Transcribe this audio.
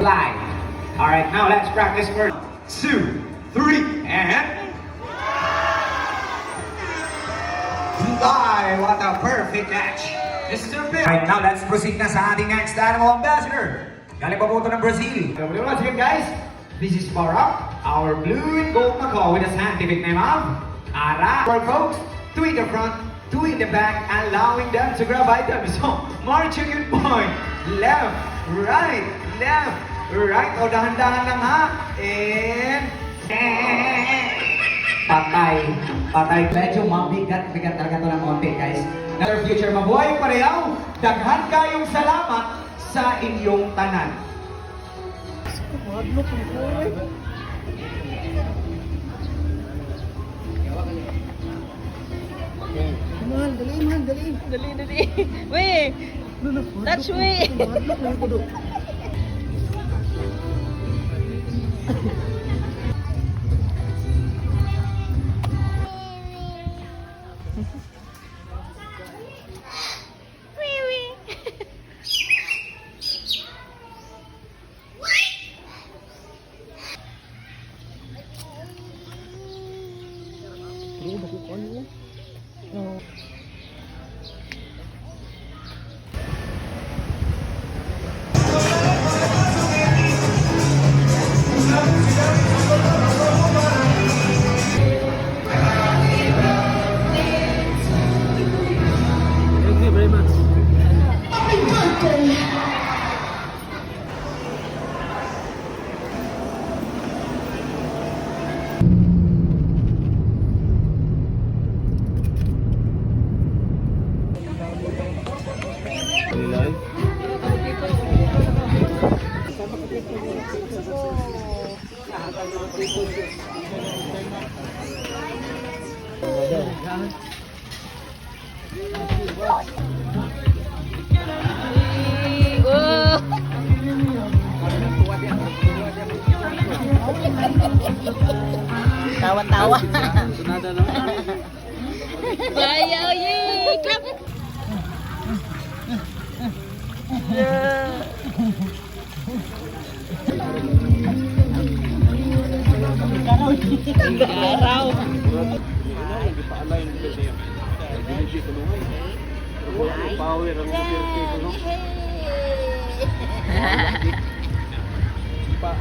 fly. Alright, now let's practice for 2, 3, and... Fly! What a perfect catch! Mr. Bill! Alright, now let's proceed na sa ating next animal ambassador. Galing pa po ito ng Brazil. Once again, guys, this is Barak, our blue and gold macaw with a scientific name of Ara. For folks, 2 in the front, 2 in the back, allowing them to grab items. So, marching in point. Left, right. O, dahan-dahan lang ha. And... Patay. Medyo mabigat talaga ito ng konti, guys. Another future mabuhay parehaw. Daghan kayong salamat sa inyong tanan. Dali. Wait! Touch me! Tawa-tawa. Bayaw, yay! Clap! Araw. Power ang pa